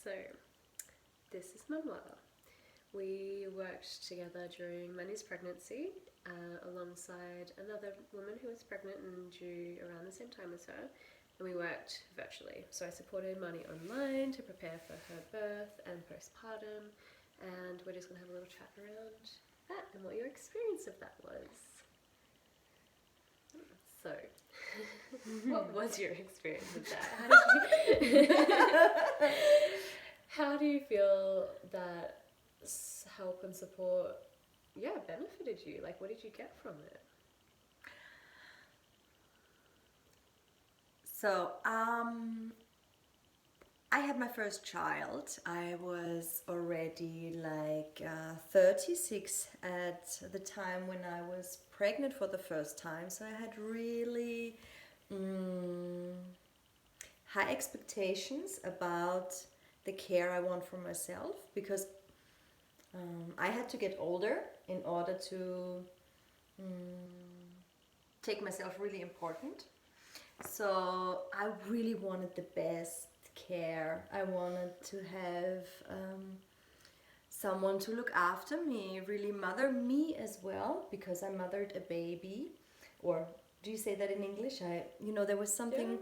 So, this is Manuela. We worked together during Manny's pregnancy alongside another woman who was pregnant and due around the same time as her. And we worked virtually. So I supported Manny online to prepare for her birth and postpartum. And we're just going to have a little chat around that and what your experience of that was. So, what was your experience with that? How do you feel that help and support, benefited you? Like, what did you get from it? So, I had my first child. I was already 36 at the time when I was pregnant for the first time. So I had really high expectations about the care I want for myself, because I had to get older in order to take myself really important. So I really wanted the best care. I wanted to have someone to look after me, really mother me as well, because I mothered a baby. Or do you say that in English? There was something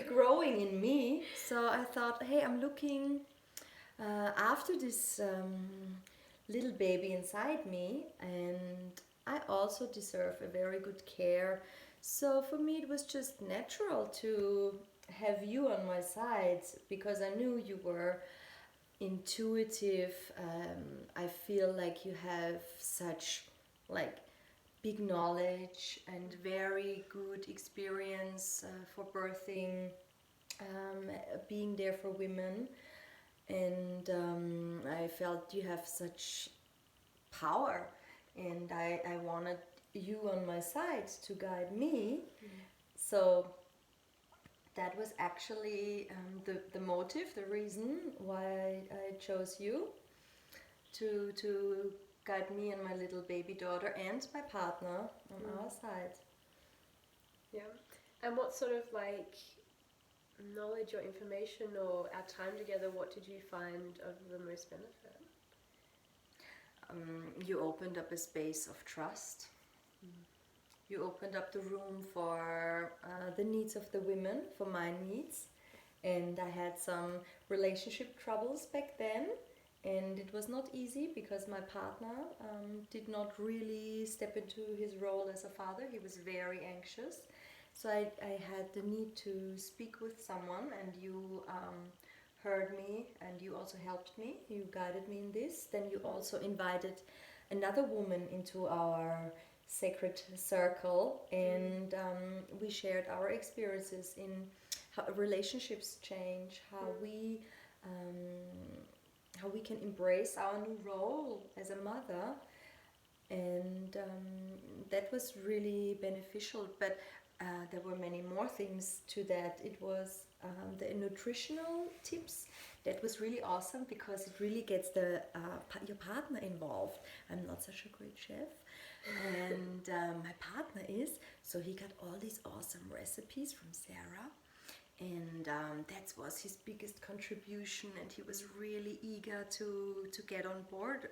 growing in me. So I thought, hey, I'm looking after this little baby inside me, and I also deserve a very good care. So for me it was just natural to have you on my side, because I knew you were intuitive. I feel like you have such big knowledge and very good experience for birthing, being there for women. And I felt you have such power, and I wanted you on my side to guide me. So that was actually the motive, the reason why I chose you to guide me and my little baby daughter and my partner on our side. Yeah. And what sort of knowledge or information or our time together, what did you find of the most benefit? You opened up a space of trust. You opened up the room for the needs of the women, for my needs. And I had some relationship troubles back then. And it was not easy because my partner did not really step into his role as a father. He was very anxious. So I had the need to speak with someone, and you heard me, and you also helped me. You guided me in this. Then you also invited another woman into our sacred circle, and we shared our experiences in how relationships change, how we can embrace our new role as a mother. And that was really beneficial. But there were many more things to that. It was the nutritional tips. That was really awesome, because it really gets your partner involved. I'm not such a great chef, and my partner is. So he got all these awesome recipes from Sarah, and that was his biggest contribution, and he was really eager to get on board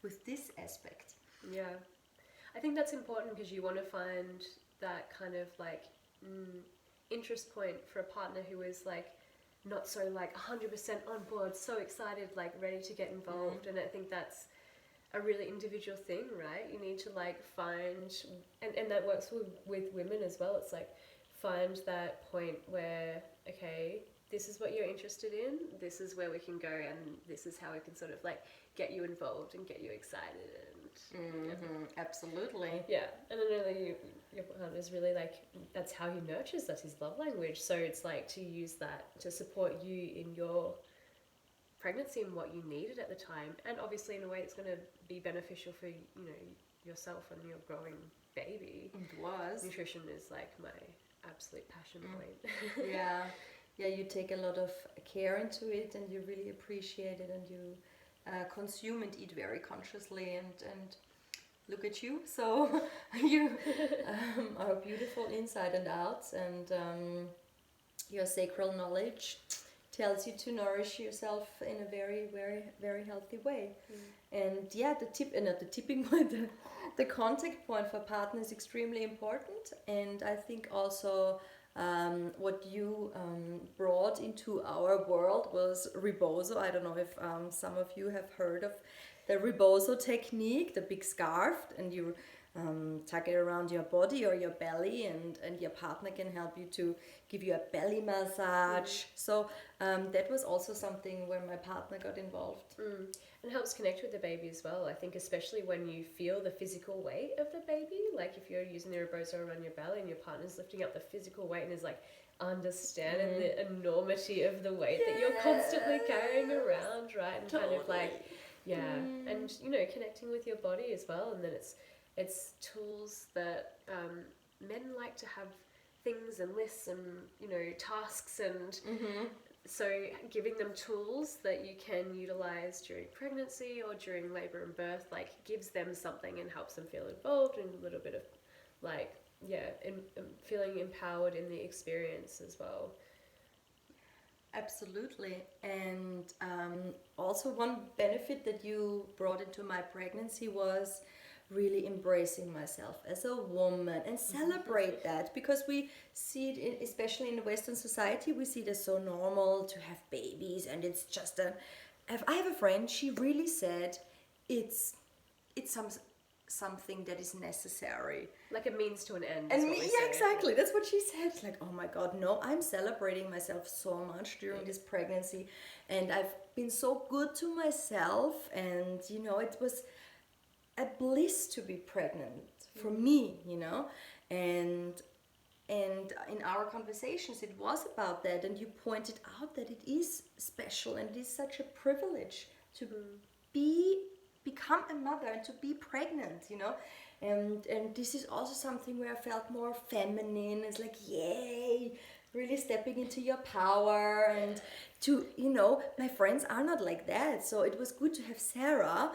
with this aspect. Yeah, I think that's important, because you want to find that kind of interest point for a partner who is not so 100% on board, so excited, ready to get involved. And I think that's a really individual thing, right? You need to find, and that works with women as well. It's find that point where, okay, this is what you're interested in, this is where we can go, and this is how we can sort of get you involved and get you excited. And Absolutely. yeah, and I know that your partner is really that's how he nurtures, that's his love language. So it's to use that to support you in your pregnancy and what you needed at the time, and obviously in a way it's going to be beneficial for yourself and your growing baby. It was. Nutrition is my absolute passion point. Yeah, you take a lot of care into it, and you really appreciate it, and you consume and eat very consciously, and look at you. So you are beautiful inside and out, and your sacral knowledge tells you to nourish yourself in a very, very, very healthy way. And yeah, not the tipping point, the contact point for partner is extremely important. And I think also what you brought into our world was rebozo. I don't know if some of you have heard of the rebozo technique, the big scarf, and you tuck it around your body or your belly, and your partner can help you to give you a belly massage. So that was also something where my partner got involved. And it helps connect with the baby as well. I think especially when you feel the physical weight of the baby, like if you're using the rebozo around your belly and your partner's lifting up the physical weight and is like understanding the enormity of the weight that you're constantly carrying around, right? And kind of like, and you know, connecting with your body as well. And then it's tools that men like to have things and lists and, you know, tasks, and so giving them tools that you can utilize during pregnancy or during labor and birth, like, gives them something and helps them feel involved and a little bit of like, feeling empowered in the experience as well. Absolutely. And also one benefit that you brought into my pregnancy was really embracing myself as a woman and celebrate that, because we see it especially in the Western society, we see it as so normal to have babies, and it's just I have a friend, she really said it's something that is necessary, like a means to an end. And exactly, that's what she said. Like, oh my god, no, I'm celebrating myself so much during this pregnancy, and I've been so good to myself, and you know, it was a bliss to be pregnant for me, you know, and in our conversations it was about that, and you pointed out that it is special and it is such a privilege to become a mother and to be pregnant, you know, and this is also something where I felt more feminine. It's like, yay, really stepping into your power, and to, you know, my friends are not like that, so it was good to have Sarah.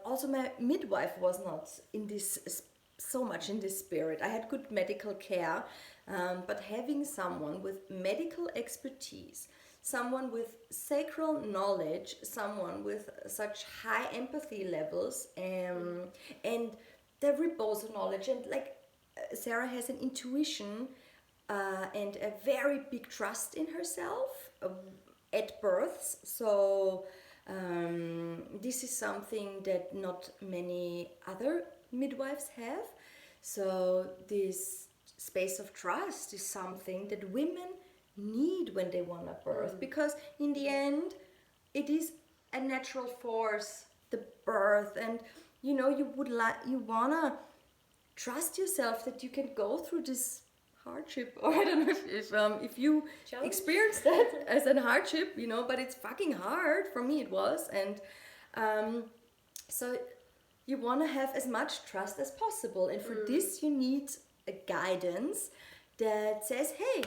Also, my midwife was not in this so much in this spirit. I had good medical care, but having someone with medical expertise, someone with sacral knowledge, someone with such high empathy levels, and the rebozo knowledge, and like Sarah has an intuition and a very big trust in herself at births. So this is something that not many other midwives have. So this space of trust is something that women need when they want to birth, because in the end it is a natural force, the birth, and you know, you wanna trust yourself that you can go through this hardship, or I don't know if you experience that as a hardship, you know, but it's fucking hard. For me it was, and so you want to have as much trust as possible, and for this you need a guidance that says, hey,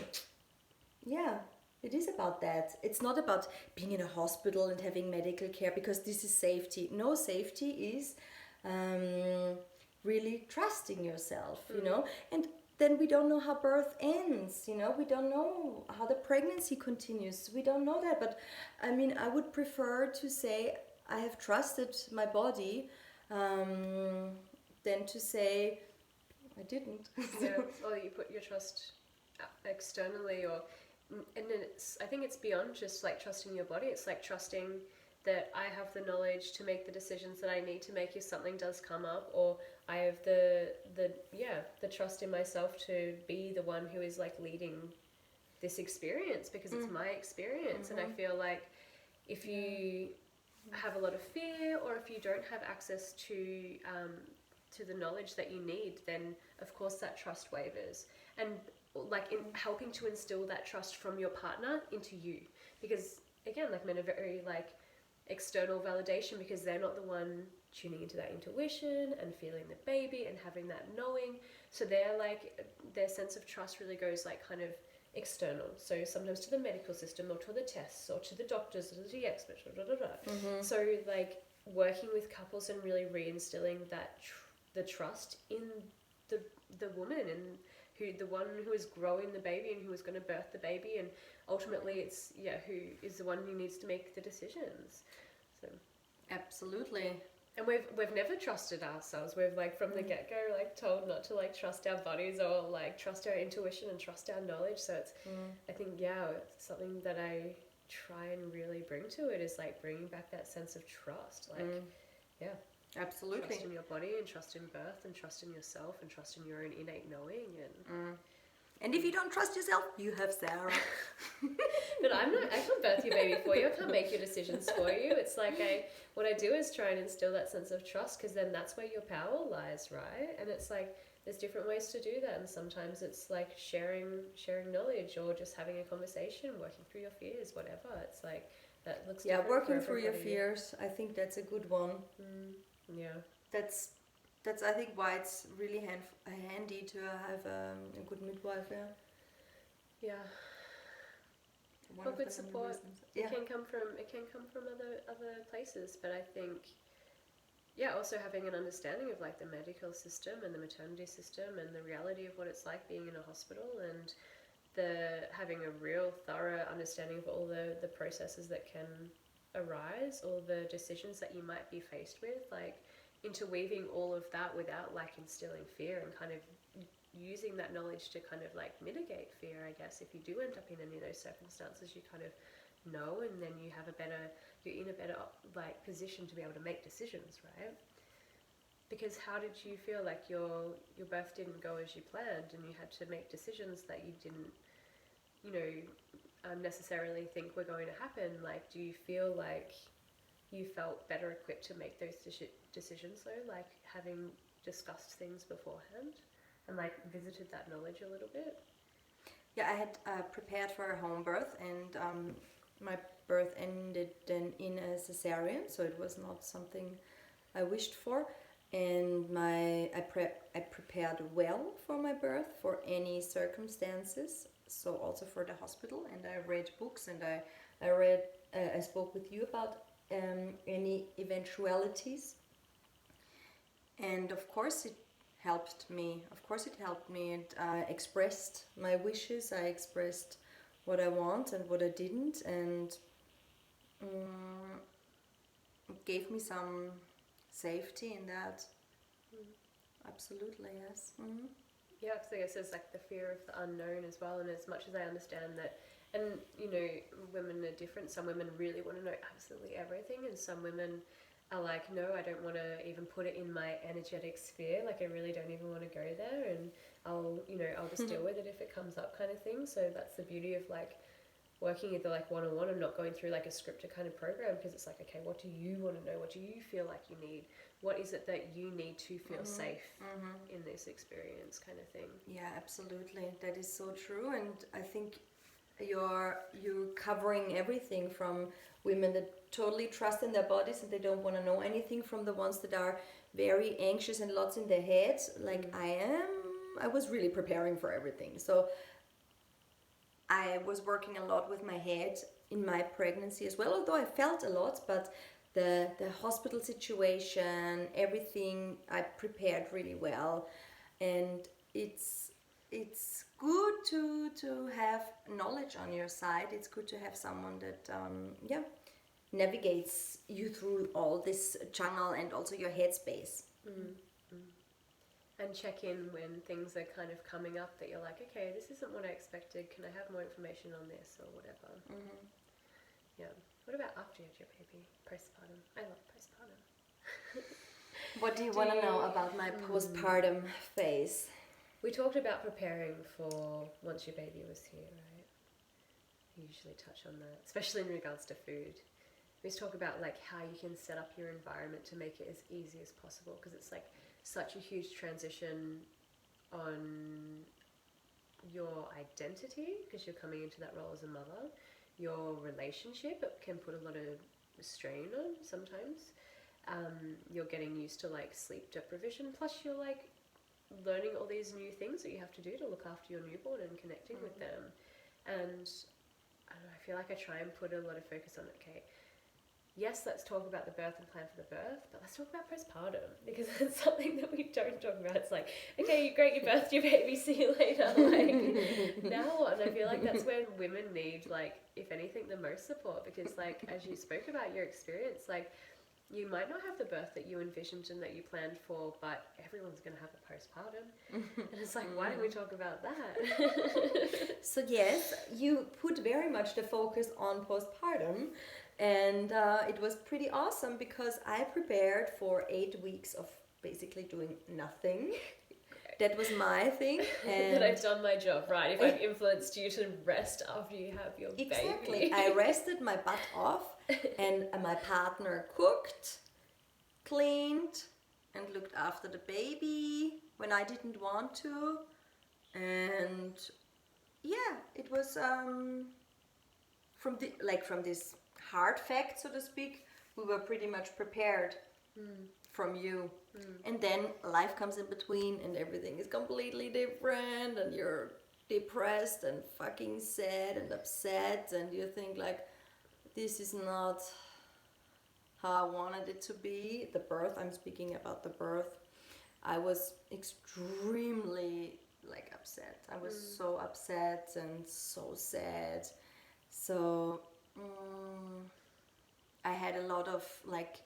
yeah, it is about that. It's not about being in a hospital and having medical care, because this is safety. No, safety is really trusting yourself, you know, and then we don't know how birth ends, you know, we don't know how the pregnancy continues, we don't know that. But I mean, I would prefer to say I have trusted my body than to say I didn't. Or you put your trust externally, and then I think it's beyond just like trusting your body. It's like trusting that I have the knowledge to make the decisions that I need to make if something does come up, or I have the trust in myself to be the one who is like leading this experience, because it's my experience. And I feel like if you have a lot of fear, or if you don't have access to the knowledge that you need, then of course that trust wavers. And like in helping to instill that trust from your partner into you, because again, like, men are very like external validation, because they're not the one tuning into that intuition and feeling the baby and having that knowing. So they're like, their sense of trust really goes like kind of external, so sometimes to the medical system, or to the tests, or to the doctors, or to the experts, So like working with couples and really reinstilling that the trust in the woman and the one who is growing the baby and who is going to birth the baby, and ultimately it's who is the one who needs to make the decisions. So absolutely. and we've never trusted ourselves. We've like from the get-go like told not to like trust our bodies or like trust our intuition and trust our knowledge. So it's I think it's something that I try and really bring to it is like bringing back that sense of trust, like absolutely, trust in your body and trust in birth and trust in yourself and trust in your own innate knowing. And if you don't trust yourself, you have Sarah. But I can't birth your baby for you. I can't make your decisions for you. It's like what I do is try and instill that sense of trust, because then that's where your power lies, right? And it's like there's different ways to do that, and sometimes it's like sharing knowledge or just having a conversation, working through your fears, whatever. It's like that looks different working for through your everybody. fears. I think that's a good one. That's I think why it's really handy to have a good midwife. Yeah. For good support. It can come from other places, but I think also having an understanding of like the medical system and the maternity system and the reality of what it's like being in a hospital, and having a real thorough understanding of all the processes that can arise, all the decisions that you might be faced with, like interweaving all of that without like instilling fear, and kind of using that knowledge to kind of like mitigate fear, I guess. If you do end up in any of those circumstances, you kind of know, and then you're in a better like position to be able to make decisions, right? Because how did you feel like your birth didn't go as you planned, and you had to make decisions that you didn't necessarily think were going to happen? Like, do you feel like you felt better equipped to make those decisions though, like having discussed things beforehand and like visited that knowledge a little bit? I had prepared for a home birth, and my birth ended then in a cesarean, so it was not something I wished for. And I prepared well for my birth, for any circumstances, so also for the hospital. And I read books, and I spoke with you about any eventualities. And of course it helped me. And I expressed my wishes. I expressed what I want and what I didn't, and it gave me some safety in that. Absolutely, yes. Yeah, because I guess there's like the fear of the unknown as well. And as much as I understand that, and women are different. Some women really want to know absolutely everything, and some women are like, no, I don't want to even put it in my energetic sphere. Like, I really don't even want to go there, and I'll just deal with it if it comes up, kind of thing. So that's the beauty of like working either like one-on-one and not going through like a scripted kind of program, because it's like, okay, what do you want to know? What do you feel like you need? What is it that you need to feel safe in this experience, kind of thing? Yeah, absolutely. That is so true. And I think you're covering everything, from women that totally trust in their bodies and they don't want to know anything, from the ones that are very anxious and lots in their heads, like I am. I was really preparing for everything. So I was working a lot with my head in my pregnancy as well, although I felt a lot, but the hospital situation, everything, I prepared really well. And it's good to have knowledge on your side. It's good to have someone that navigates you through all this jungle, and also your headspace. And check in when things are kind of coming up that you're like, okay, this isn't what I expected. Can I have more information on this or whatever? Yeah. What about after you had your baby? Postpartum. I love postpartum. What do you want to know about my postpartum phase? We talked about preparing for once your baby was here, right? We usually touch on that, especially in regards to food. We talk about like how you can set up your environment to make it as easy as possible, because it's like such a huge transition on your identity, because you're coming into that role as a mother. Your relationship, it can put a lot of strain on sometimes. You're getting used to like sleep deprivation, plus you're like learning all these new things that you have to do to look after your newborn and connecting with them. And I don't know, I feel like I try and put a lot of focus on, okay, yes, let's talk about the birth and plan for the birth, but let's talk about postpartum, because it's something that we don't talk about. It's like, okay, great, you birthed your baby, see you later. Like, now what? And I feel like that's where women need, like, if anything, the most support, because, like, as you spoke about your experience, like, you might not have the birth that you envisioned and that you planned for, but everyone's going to have a postpartum. And it's like, why don't we talk about that? So yes, you put very much the focus on postpartum, and it was pretty awesome because I prepared for 8 weeks of basically doing nothing. That was my thing. And that I've done my job, right? If I've influenced you to rest after you have your baby. Exactly. I rested my butt off, and my partner cooked, cleaned, and looked after the baby when I didn't want to. And yeah, it was from this hard fact, so to speak, we were pretty much prepared from you. And then life comes in between and everything is completely different, and you're depressed and fucking sad and upset, and you think like, this is not how I wanted it to be. The birth, I'm speaking about the birth, I was extremely like upset. I was so upset and so sad. So I had a lot of like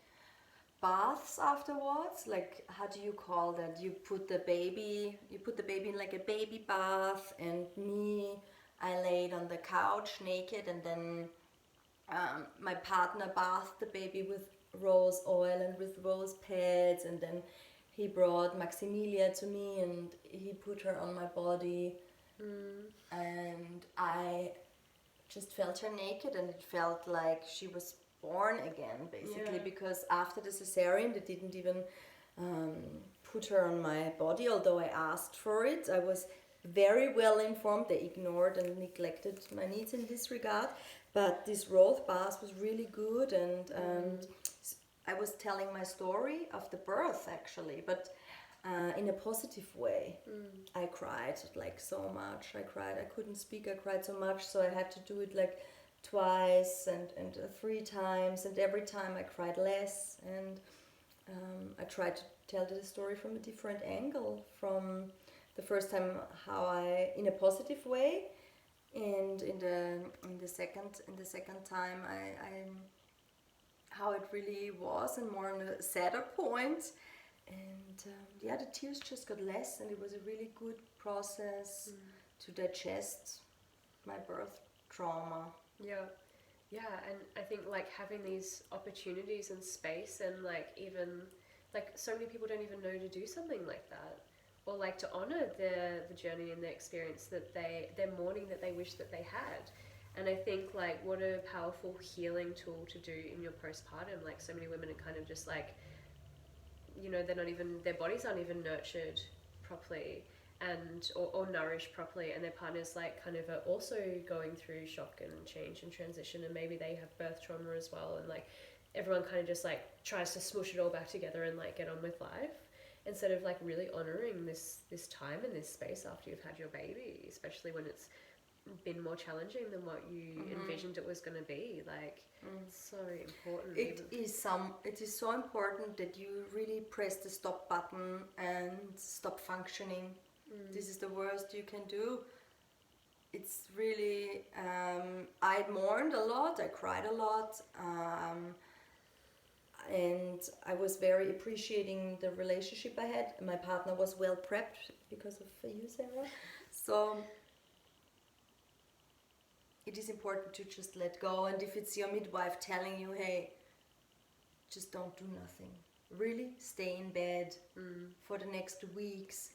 baths afterwards. Like, how do you call that? You put the baby in like a baby bath, and I laid on the couch naked, and then my partner bathed the baby with rose oil and with rose pads, and then he brought Maximilia to me and he put her on my body, and I just felt her naked, and it felt like she was born again, basically. Because after the cesarean they didn't even put her on my body, although I asked for it. I was very well informed. They ignored and neglected my needs in this regard, but this rose bath was really good, and I was telling my story of the birth actually, but in a positive way. I cried like so much. I couldn't speak. I cried so much, so I had to do it like twice and 3 times, and every time I cried less, and I tried to tell the story from a different angle. From the first time, how I, in a positive way, and in the second time, I how it really was, and more on a sadder point. And the tears just got less, and it was a really good process to digest my birth trauma. And I think like having these opportunities and space, and like even like so many people don't even know to do something like that, or like to honor the journey and the experience that their mourning that they wish that they had. And I think like what a powerful healing tool to do in your postpartum. Like so many women are kind of just like, you know, they're not even, their bodies aren't even nurtured properly and or nourished properly, and their partners like kind of are also going through shock and change and transition, and maybe they have birth trauma as well, and like everyone kind of just like tries to smush it all back together and like get on with life, instead of like really honoring this time and this space after you've had your baby, especially when it's been more challenging than what you envisioned it was going to be. Like it's so important. It is so important that you really press the stop button and stop functioning. This is the worst you can do. It's really I mourned a lot, I cried a lot, and I was very appreciating the relationship I had. My partner was well prepped because of you, Sarah. So it is important to just let go. And if it's your midwife telling you, hey, just don't do nothing, really stay in bed for the next weeks,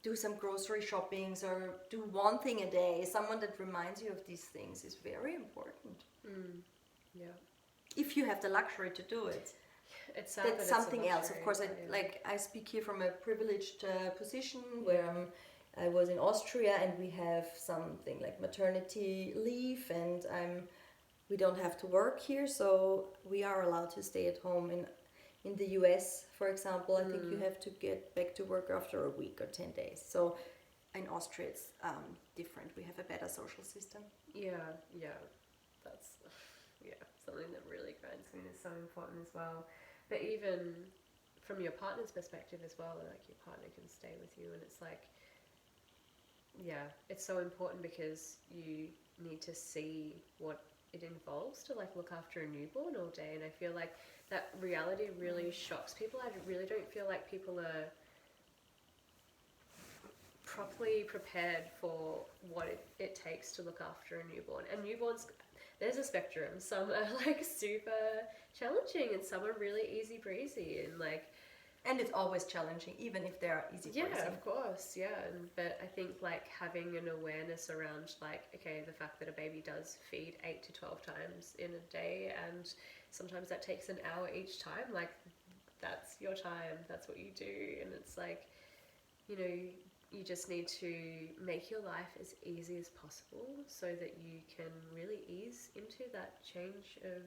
do some grocery shoppings, or do one thing a day. Someone that reminds you of these things is very important. If you have the luxury to do it. It's sad, that's something else. Of course, I speak here from a privileged position where I was in Austria, and we have something like maternity leave, and we don't have to work here, so we are allowed to stay at home. In the US, for example, I think you have to get back to work after a week or 10 days. So in Austria it's different. We have a better social system. Yeah, that's something that really grinds me is so important as well. But even from your partner's perspective as well, like your partner can stay with you, and it's like, it's so important because you need to see what it involves to like look after a newborn all day. And I feel like that reality really shocks people. I really don't feel like people are properly prepared for what it takes to look after a newborn. And newborns, there's a spectrum. Some are like super challenging and some are really easy breezy, and like, and it's always challenging, even if they are easy breezy. Yeah, of course, yeah. But I think like having an awareness around like, okay, the fact that a baby does feed 8 to 12 times in a day, and sometimes that takes an hour each time, like that's your time, that's what you do. And it's like, you know, you just need to make your life as easy as possible so that you can really ease into that change of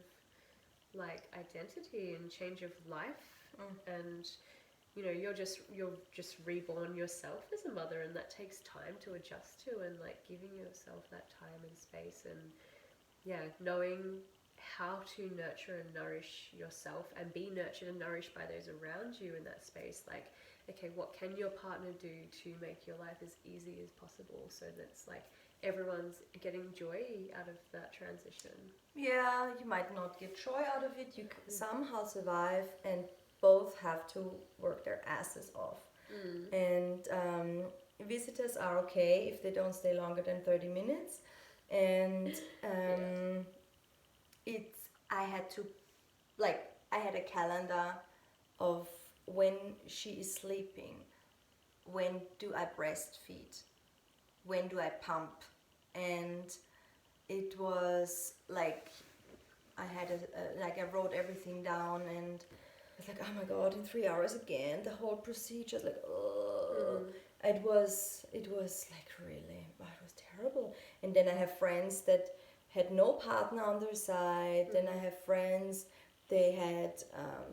like identity and change of life. And you know, you're just reborn yourself as a mother, and that takes time to adjust to, and like giving yourself that time and space, and knowing how to nurture and nourish yourself and be nurtured and nourished by those around you in that space. Like, okay, what can your partner do to make your life as easy as possible so that's like everyone's getting joy out of that transition? Yeah, you might not get joy out of it. You somehow survive, and both have to work their asses off. And visitors are okay if they don't stay longer than 30 minutes. And I had to, like, I had a calendar of when she is sleeping, when do I breastfeed, when do I pump. And it was like, I had I wrote everything down, and it's like, oh my god, in 3 hours again, the whole procedure, like, oh. It was like, really, it was terrible. And then I have friends that had no partner on their side. Then I have friends, they had,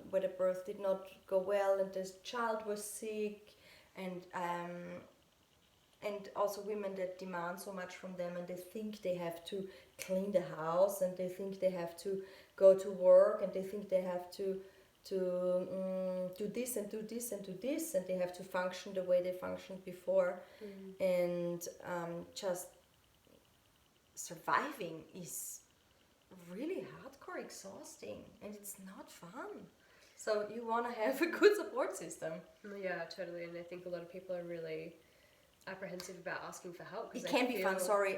where the birth did not go well and this child was sick. And also women that demand so much from them, and they think they have to clean the house, and they think they have to go to work, and they think they have to do this and do this and do this, and they have to function the way they functioned before. And just surviving is really hardcore exhausting, and it's not fun. So you want to have a good support system. Yeah, totally. And I think a lot of people are really apprehensive about asking for help. It can be fun, sorry.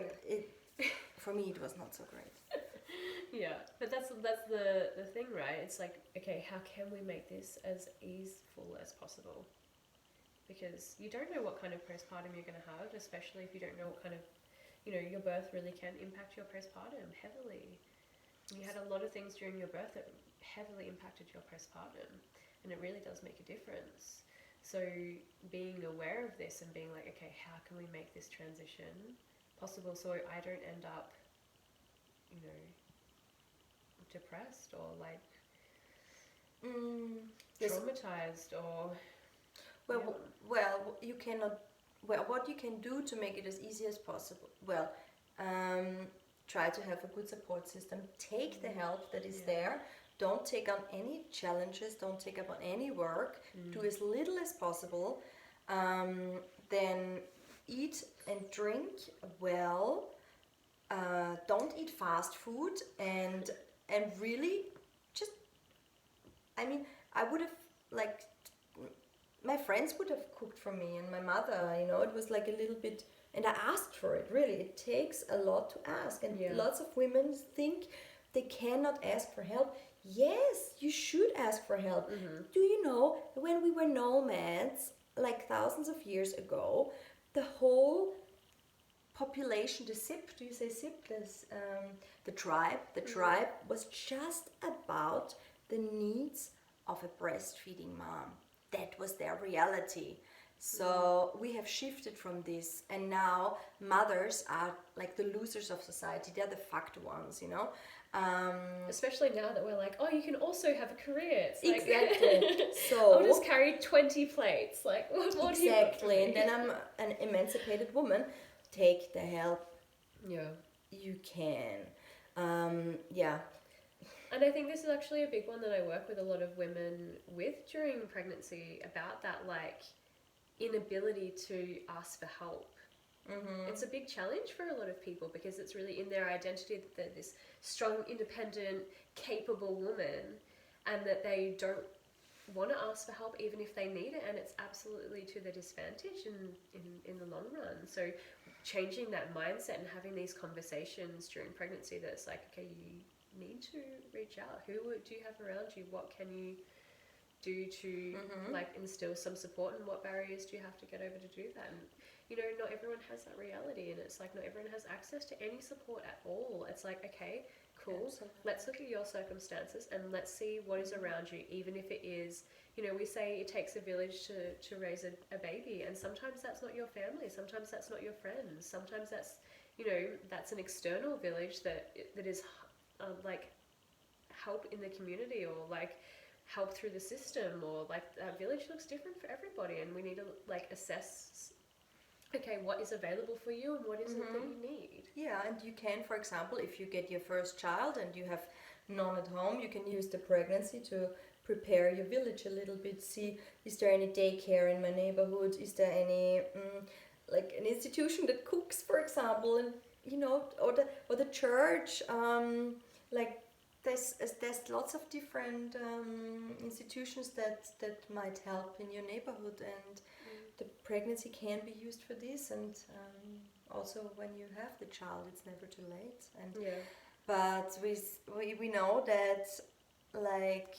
For me it was not so great. Yeah, but that's the thing, right? It's like, okay, how can we make this as easeful as possible? Because you don't know what kind of postpartum you're going to have, especially if you don't know what kind of, you know, your birth really can impact your postpartum heavily. You had a lot of things during your birth that heavily impacted your postpartum, and it really does make a difference. So being aware of this and being like, okay, how can we make this transition possible so I don't end up, you know, depressed or like traumatized or you cannot, what you can do to make it as easy as possible, try to have a good support system, take the help that is there, don't take on any challenges, don't take up on any work, do as little as possible, then eat and drink well, don't eat fast food, and really just, I mean, I would have, like, my friends would have cooked for me, and my mother, you know, it was like a little bit, and I asked for it, really. It takes a lot to ask, and lots of women think they cannot ask for help. Yes, you should ask for help. Do you know, when we were nomads, like thousands of years ago, the whole population, the SIP, do you say SIP? The tribe was just about the needs of a breastfeeding mom. That was their reality. So we have shifted from this, and now mothers are like the losers of society. They're the fucked ones, you know. Especially now that we're like, oh, you can also have a career. It's like, exactly. So I'll just carry 20 plates. Like, what do you want from me? And then I'm an emancipated woman. Take the help. Yeah. You can. And I think this is actually a big one that I work with a lot of women with during pregnancy, about that like inability to ask for help. It's a big challenge for a lot of people because it's really in their identity that they're this strong, independent, capable woman, and that they don't want to ask for help even if they need it, and it's absolutely to their disadvantage in the long run. So changing that mindset and having these conversations during pregnancy, that's like, okay, you need to reach out. Who do you have around you? What can you do to like instill some support, and what barriers do you have to get over to do that? And you know, not everyone has that reality, and it's like not everyone has access to any support at all. It's like, okay, cool, Absolutely. let's look at your circumstances and let's see what is around you, even if it is, you know, we say it takes a village to raise a baby, and sometimes that's not your family, sometimes that's not your friends, sometimes that's, you know, that's an external village that is like help in the community, or like help through the system, or like that village looks different for everybody, and we need to like assess, okay, what is available for you and what is it that you need. Yeah, and you can, for example, if you get your first child and you have none at home, you can use the pregnancy to prepare your village a little bit. See, is there any daycare in my neighborhood? Is there any like an institution that cooks, for example, and you know, or the church, like there's lots of different institutions that might help in your neighborhood, and the pregnancy can be used for this, and also when you have the child, it's never too late. And Yeah. but we know that like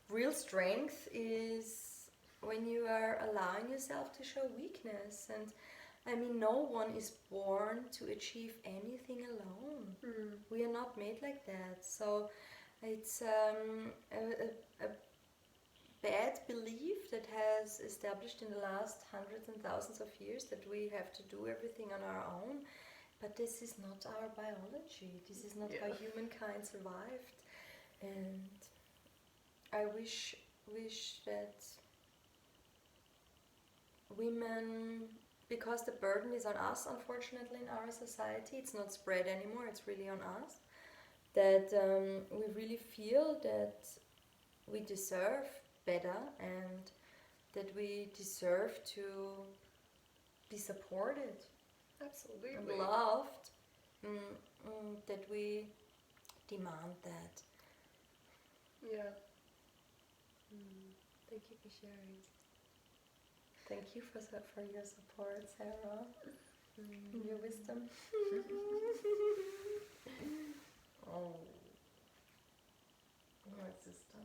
real strength is when you are allowing yourself to show weakness. And I mean, no one is born to achieve anything alone. We are not made like that. So it's a bad belief that has established in the last hundreds and thousands of years that we have to do everything on our own. But this is not our biology. This is not how humankind survived. And I wish that women, because the burden is on us, unfortunately, in our society, it's not spread anymore, it's really on us, that we really feel that we deserve better, and that we deserve to be supported, Absolutely. and loved, that we demand that. Yeah. Thank you for sharing. Thank you for your support, Sarah, and your wisdom. Oh, my sister.